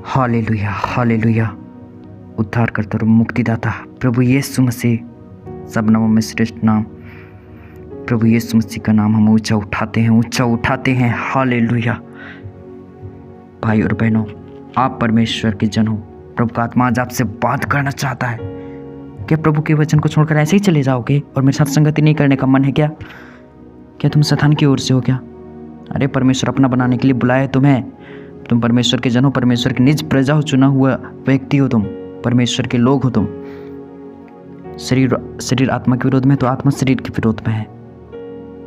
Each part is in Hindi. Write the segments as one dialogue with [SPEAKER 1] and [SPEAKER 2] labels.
[SPEAKER 1] Hallelujah hallelujah. उद्धारकर्ता और मुक्तिदाता प्रभु यीशु मसीह, सब नामों में श्रेष्ठ नाम प्रभु यीशु मसीह का नाम हम ऊंचा उठाते हैं। हालेलुया। भाई और बहनों, आप परमेश्वर के जन हो। प्रभु का आत्मा आज आपसे बात करना चाहता है। क्या प्रभु के वचन को छोड़कर ऐसे ही चले जाओगे और मेरे साथ संगति नहीं करने का मन है क्या? क्या तुम शैतान की ओर से हो क्या? अरे परमेश्वर अपना बनाने के लिए बुलाया है तुम्हें। तुम परमेश्वर के जन हो, परमेश्वर के निज प्रजा हो, चुना हुआ व्यक्ति हो तुम, परमेश्वर के लोग हो तुम। शरीर आत्मा के विरोध में तो आत्मा शरीर के विरोध में है,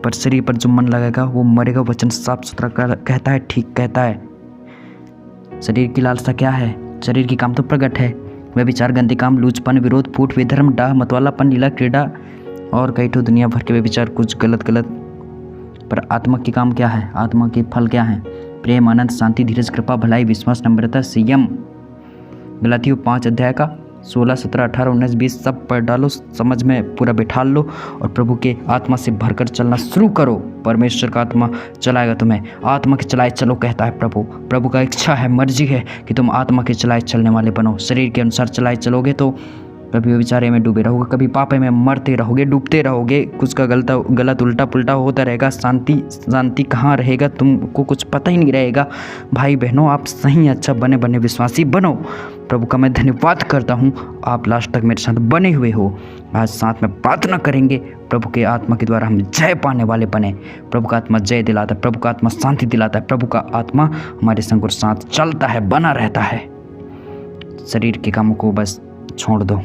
[SPEAKER 1] पर शरीर पर जो मन लगाएगा वो मरेगा। वचन साफ सुथरा कहता है, ठीक कहता है। शरीर की लालसा क्या है? शरीर की काम तो प्रकट है, वह विचार, गंदे काम, लूचपन, विरोध, फूट, विधर्म, डाह, मतवालापन, लीला, क्रीड़ा और कई ठो दुनिया भर के वे विचार, कुछ गलत। पर आत्मा की काम क्या है? आत्मा के फल क्या है? प्रेम, आनंद, शांति, धीरज, कृपा, भलाई, विश्वास, नम्रता, संयम। गलातियों 5 अध्याय का 16, 17, 18, 19, 20 सब पढ़ डालो, समझ में पूरा बिठा लो और प्रभु के आत्मा से भरकर चलना शुरू करो। परमेश्वर का आत्मा चलाएगा तुम्हें। आत्मा के चलाए चलो कहता है प्रभु। प्रभु का इच्छा है, मर्जी है कि तुम आत्मा के चलाए चलने वाले बनो। शरीर के अनुसार चलाए चलोगे तो कभी विचारे में डूबे रहोगे, कभी पापे में मरते रहोगे, डूबते रहोगे, कुछ का गलत उल्टा पुल्टा होता रहेगा। शांति कहाँ रहेगा? तुमको कुछ पता ही नहीं रहेगा। भाई बहनों, आप सही अच्छा बने विश्वासी बनो। प्रभु का मैं धन्यवाद करता हूँ, आप लास्ट तक मेरे साथ बने हुए हो। आज साथ में प्रार्थना करेंगे, प्रभु के आत्मा के द्वारा हम जय पाने वाले बने। प्रभु का आत्मा जय दिलाता है, प्रभु का आत्मा शांति दिलाता है, प्रभु का आत्मा हमारे संग और साथ चलता है, बना रहता है। शरीर के कामों को बस छोड़ दो,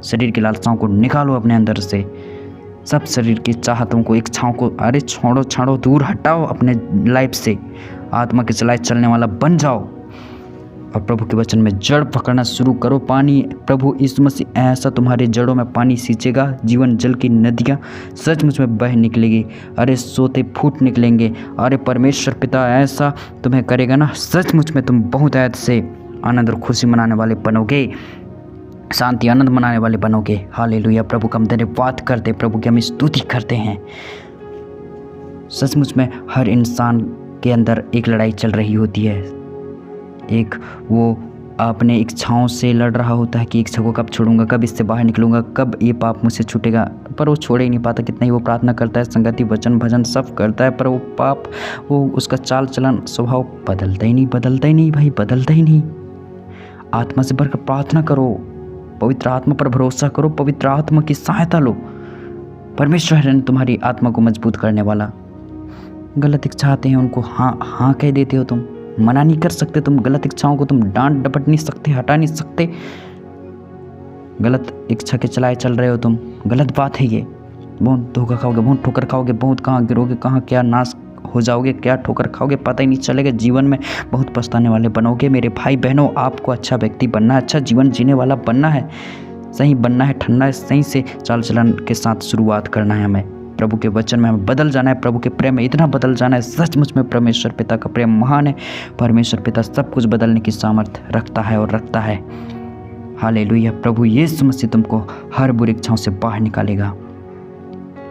[SPEAKER 1] शरीर की लालसाओं को निकालो अपने अंदर से, सब शरीर की चाहतों को, इच्छाओं को अरे छोड़ो छाड़ो, दूर हटाओ अपने लाइफ से। आत्मा के चलाए चलने वाला बन जाओ और प्रभु के वचन में जड़ पकड़ना शुरू करो। पानी प्रभु यीशु मसीह ऐसा तुम्हारे जड़ों में पानी सींचेगा, जीवन जल की नदियाँ सचमुच में बह निकलेगी। अरे सोते फूट निकलेंगे। अरे परमेश्वर पिता ऐसा तुम्हें करेगा ना, सचमुच में तुम बहुत ऐद से आनंद और खुशी मनाने वाले बनोगे, शांति आनंद मनाने वाले बनोगे। हालेलुया। प्रभु का हम धन्यवाद करते, प्रभु की हम स्तुति करते हैं। सचमुच में हर इंसान के अंदर एक लड़ाई चल रही होती है। एक वो अपने इच्छाओं से लड़ रहा होता है कि इच्छा को कब छोड़ूंगा, कब इससे बाहर निकलूंगा, कब ये पाप मुझसे छूटेगा, पर वो छोड़ ही नहीं पाता। कितना ही वो प्रार्थना करता है, संगति, वचन, भजन सब करता है, पर वो पाप, वो उसका चाल चलन, स्वभाव बदलता ही नहीं भाई, बदलता ही नहीं। आत्मा से भरकर प्रार्थना करो, पवित्र आत्मा पर भरोसा करो, पवित्र आत्मा की सहायता लो। परमेश्वर है तुम्हारी आत्मा को मजबूत करने वाला। गलत इच्छा आते हैं उनको हाँ कह देते हो तुम, मना नहीं कर सकते तुम। गलत इच्छाओं को तुम डांट डपट नहीं सकते, हटा नहीं सकते। गलत इच्छा के चलाए चल रहे हो तुम, गलत बात है ये। बहुत धोखा खाओगे, बहुत ठोकर खाओगे, बहुत कहाँ गिरोगे, कहाँ क्या नाश हो जाओगे, क्या ठोकर खाओगे पता ही नहीं चलेगा। जीवन में बहुत पछताने वाले बनोगे। मेरे भाई बहनों, आपको अच्छा व्यक्ति बनना है, अच्छा जीवन जीने वाला बनना है, सही बनना है, ठंडा है, सही से चाल चलन के साथ शुरुआत करना है हमें। प्रभु के वचन में हमें बदल जाना है, प्रभु के प्रेम में इतना बदल जाना है। सचमुच में परमेश्वर पिता का प्रेम महान है। परमेश्वर पिता सब कुछ बदलने की सामर्थ्य रखता है और रखता है। हालेलुया। प्रभु यीशु मसीह तुमको हर बुरी इच्छाओं से बाहर निकालेगा।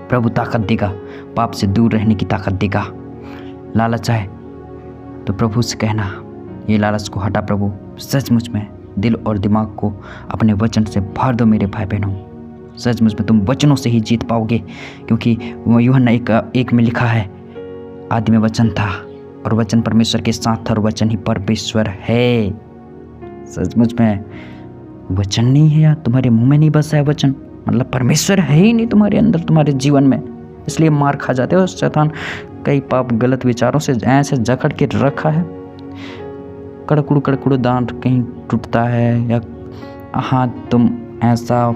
[SPEAKER 1] प्रभु ताकत देगा, पाप से दूर रहने की ताकत देगा। लालच है तो प्रभु से कहना, ये लालच को हटा प्रभु। सचमुच में दिल और दिमाग को अपने वचन से भर दो मेरे भाई बहनों। सचमुच में तुम वचनों से ही जीत पाओगे, क्योंकि यूहन्ना 1 में लिखा है, आदि में वचन था और वचन परमेश्वर के साथ था और वचन ही परमेश्वर है। सचमुच में वचन नहीं है यार, तुम्हारे मुंह में नहीं बसा है वचन, मतलब परमेश्वर है ही नहीं तुम्हारे अंदर, तुम्हारे जीवन में। इसलिए मार खा जाते हो। शैतान कई पाप गलत विचारों से ऐसे जकड़ के रखा है। कड़कुड़ दांत कहीं टूटता है या हाथ तुम ऐसा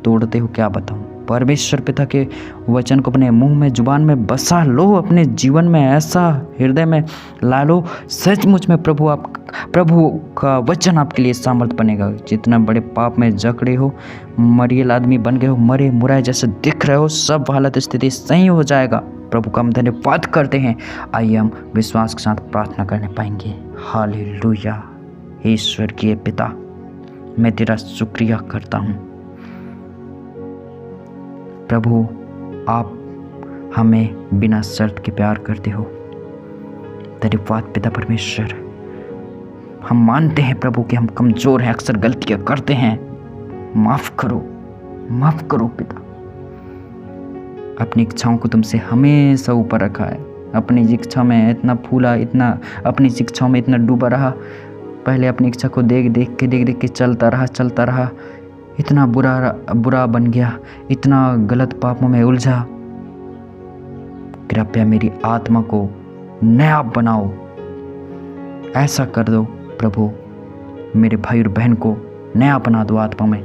[SPEAKER 1] तोड़ते हो, क्या बताऊं। परमेश्वर पिता के वचन को अपने मुंह में, जुबान में बसा लो, अपने जीवन में ऐसा हृदय में ला लो। सचमुच में प्रभु का वचन आपके लिए सामर्थ बनेगा। जितना बड़े पाप में जकड़े हो, मरियल आदमी बन गए हो, मरे मुराए जैसे दिख रहे हो, सब हालत स्थिति सही हो जाएगा। प्रभु का हम धन्यवाद करते हैं। आइए हम विश्वास के साथ प्रार्थना करने पाएंगे। हालेलुया। ईश्वर के पिता, मैं तेरा शुक्रिया करता हूँ प्रभु, आप हमें बिना शर्त के प्यार करते हो। धन्यवाद पिता परमेश्वर। हम मानते हैं प्रभु कि हम कमज़ोर हैं, अक्सर गलतियाँ करते हैं। माफ़ करो पिता। अपनी इच्छाओं को तुमसे हमेशा ऊपर रखा है, अपनी इच्छा में इतना फूला, अपनी इच्छाओं में इतना डूबा रहा। पहले अपनी इच्छा को देख के चलता रहा, इतना बुरा बन गया, इतना गलत पापों में उलझा। कृपया मेरी आत्मा को नया बनाओ, ऐसा कर दो प्रभु। मेरे भाई और बहन को नया बना दो आत्मा में।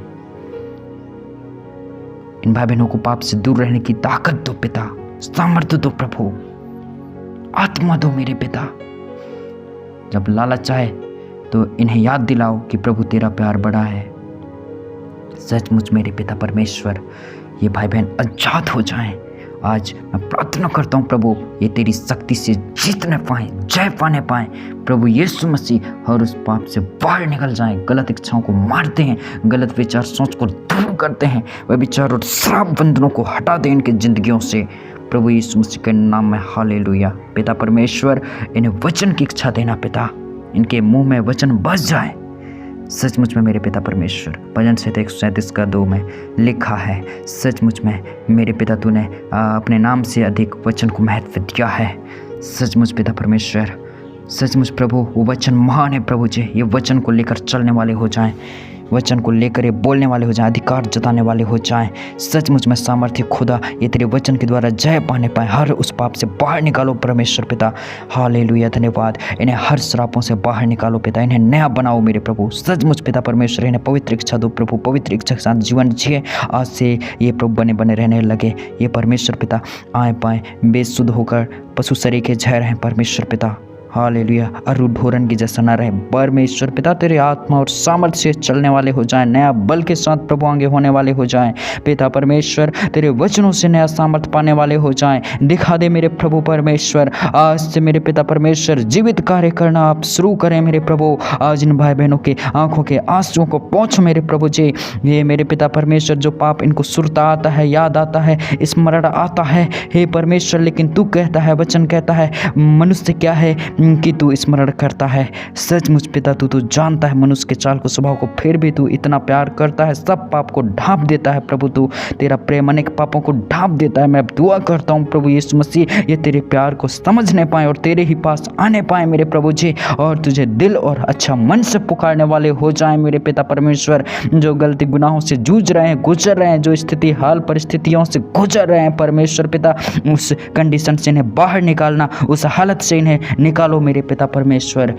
[SPEAKER 1] इन भाई बहनों को पाप से दूर रहने की ताकत दो पिता, सामर्थ्य दो प्रभु, आत्मा दो मेरे पिता। जब लालच आए तो इन्हें याद दिलाओ कि प्रभु तेरा प्यार बड़ा है। सचमुच मेरे पिता परमेश्वर, ये भाई बहन आजाद हो जाएं। आज मैं प्रार्थना करता हूँ प्रभु, ये तेरी शक्ति से जीतने पाएं, जय पाने पाएं। प्रभु यीशु मसीह हर उस पाप से बाहर निकल जाएं। गलत इच्छाओं को मारते हैं, गलत विचार सोच को दूर करते हैं, वह विचार और श्राप बंधनों को हटा दें इनकी जिंदगियों से। प्रभु यीशु मसीह के नाम में हालेलुया। पिता परमेश्वर, इन्हें वचन की इच्छा देना पिता, इनके मुंह में वचन बस जाए। सचमुच में मेरे पिता परमेश्वर, भजन संहिता 137 का 2 में लिखा है, सचमुच में मेरे पिता तूने अपने नाम से अधिक वचन को महत्व दिया है। सचमुच पिता परमेश्वर, सचमुच प्रभु वो वचन महान है प्रभु जी। ये वचन को लेकर चलने वाले हो जाएं, वचन को लेकर ये बोलने वाले हो जाएं, अधिकार जताने वाले हो जाएं। सचमुच में सामर्थ्य खुदा ये तेरे वचन के द्वारा जय पाने पाए। हर उस पाप से बाहर निकालो परमेश्वर पिता, हालेलुया, धन्यवाद। इन्हें हर श्रापों से बाहर निकालो पिता, इन्हें नया बनाओ मेरे प्रभु। सचमुच पिता परमेश्वर, इन्हें पवित्र इच्छा दो प्रभु, पवित्र इच्छा के साथ जीवन जिए। आज से ये प्रभु बने रहने लगे। ये परमेश्वर पिता आए पाए बेसुध होकर पशु शरीर के जय रहें परमेश्वर पिता, हालेलुया। अरुढोरन की जैसा न रहे परमेश्वर पिता, तेरे आत्मा और सामर्थ्य से चलने वाले हो जाएं, नया बल के साथ प्रभु आगे होने वाले हो जाएं। पिता परमेश्वर, तेरे वचनों से नया सामर्थ्य पाने वाले हो जाएं। दिखा दे मेरे प्रभु परमेश्वर, आज से मेरे पिता परमेश्वर जीवित कार्य करना आप शुरू करें मेरे प्रभु। आज इन भाई बहनों के आंखों के आंसुओं को पोंछो मेरे प्रभु जी। ये मेरे पिता परमेश्वर, जो पाप इनको सुरता आता है, याद आता है, स्मरण आता है हे परमेश्वर, लेकिन तू कहता है, वचन कहता है, मनुष्य क्या है कि तू स्मरण करता है। सचमुच पिता तू जानता है मनुष्य के चाल को, स्वभाव को, फिर भी तू इतना प्यार करता है, सब पाप को ढांप देता है प्रभु। तू तेरा प्रेम अनेक पापों को ढांप देता है। मैं दुआ करता हूँ प्रभु यीशु मसीह, ये तेरे प्यार को समझने पाए और तेरे ही पास आने पाए मेरे प्रभु जी, और तुझे दिल और अच्छा मन से पुकारने वाले हो जाए मेरे पिता परमेश्वर। जो गलती गुनाहों से जूझ रहे हैं, गुजर रहे हैं, जो स्थिति हाल परिस्थितियों से गुजर रहे हैं परमेश्वर पिता, उस कंडीशन से इन्हें बाहर निकालना, उस हालत से इन्हें निकालो मेरे पिता परमेश्वर।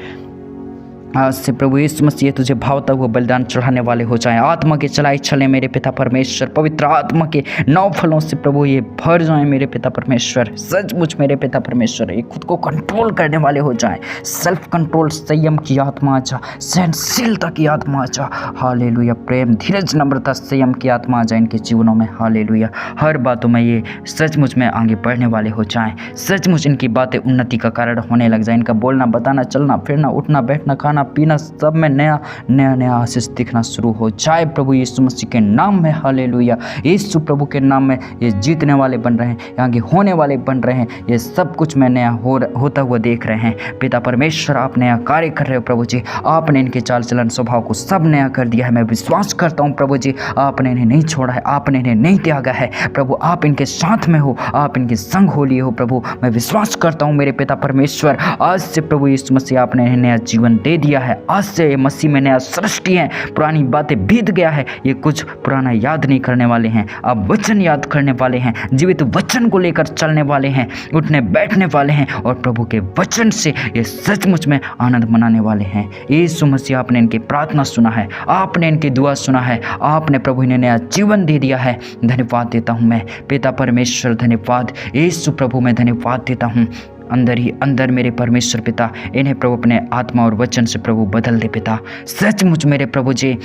[SPEAKER 1] आज से प्रभु यीशु मसीह तुझे भावता हुआ बलिदान चढ़ाने वाले हो जाएं। आत्मा के चलाई चले मेरे पिता परमेश्वर, पवित्र आत्मा के 9 फलों से प्रभु ये भर जाएं मेरे पिता परमेश्वर। सचमुच मेरे पिता परमेश्वर, ये खुद को कंट्रोल करने वाले हो जाएं। सेल्फ कंट्रोल, संयम की आत्मा आ जा, सहनशीलता की आत्मा आ जा, हालेलुया। प्रेम, धीरज, नम्रता, संयम की आत्मा आ जाए इनके जीवनों में, हालेलुया। हर बातों में ये सचमुच में आगे बढ़ने वाले हो जाएं। सचमुच इनकी बातें उन्नति का कारण होने लग जाए। इनका बोलना, बताना, चलना, फिरना, उठना, बैठना, खाना पीना, सब में नया आशीष दिखना शुरू हो जाए प्रभु यीशु मसीह के नाम में, हालेलुया। यीशु प्रभु के नाम में ये जीतने वाले बन रहे हैं, आगे होने वाले बन रहे हैं। ये सब कुछ में नया होता हुआ देख रहे हैं। पिता परमेश्वर, आप नया कार्य कर रहे हो प्रभु जी। आपने इनके चाल चलन स्वभाव को सब नया कर दिया है। मैं विश्वास करता हूँ प्रभु जी, आपने इन्हें नहीं छोड़ा है, आपने इन्हें नहीं त्यागा है प्रभु। आप इनके साथ में हो, आप इनके संग हो लिए हो प्रभु। मैं विश्वास करता हूँ मेरे पिता परमेश्वर, आज से प्रभु यीशु मसीह आपने इन्हें नया जीवन दे दिया है। आज से मसीह में नया सृष्टि है। पुरानी बातें बीत गया है, ये कुछ पुराना याद नहीं करने वाले हैं। अब वचन याद करने वाले हैं, जीवित वचन को लेकर चलने वाले हैं, उठने बैठने वाले हैं, और प्रभु के वचन से ये सचमुच में आनंद मनाने वाले हैं। यीशु मसीह, आपने इनकी प्रार्थना सुना है, आपने इनकी दुआ सुना है, आपने प्रभु इन्हें नया जीवन दे दिया है। धन्यवाद देता हूँ मैं पिता परमेश्वर, धन्यवाद यीशु प्रभु, मैं धन्यवाद देता हूँ। अंदर ही अंदर मेरे परमेश्वर पिता, इन्हें प्रभु अपने आत्मा और वचन से प्रभु बदल दे पिता। सचमुच मेरे प्रभु जी,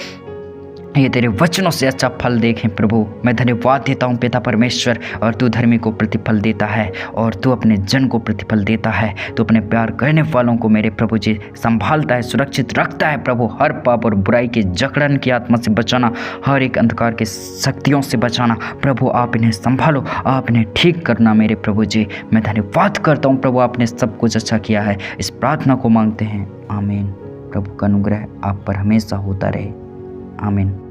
[SPEAKER 1] ये तेरे वचनों से अच्छा फल देखें प्रभु। मैं धन्यवाद देता हूँ पिता परमेश्वर। और तू धर्मी को प्रतिफल देता है, और तू अपने जन को प्रतिफल देता है। तू अपने प्यार करने वालों को मेरे प्रभु जी संभालता है, सुरक्षित रखता है प्रभु। हर पाप और बुराई की जकड़न की आत्मा से बचाना, हर एक अंधकार के शक्तियों से बचाना प्रभु। आप इन्हें संभालो, आप इन्हें ठीक करना मेरे प्रभु जी। मैं धन्यवाद करता हूँ प्रभु, आपने सब कुछ अच्छा किया है। इस प्रार्थना को मांगते हैं, आमीन। प्रभु का अनुग्रह आप पर हमेशा होता रहे। आमीन।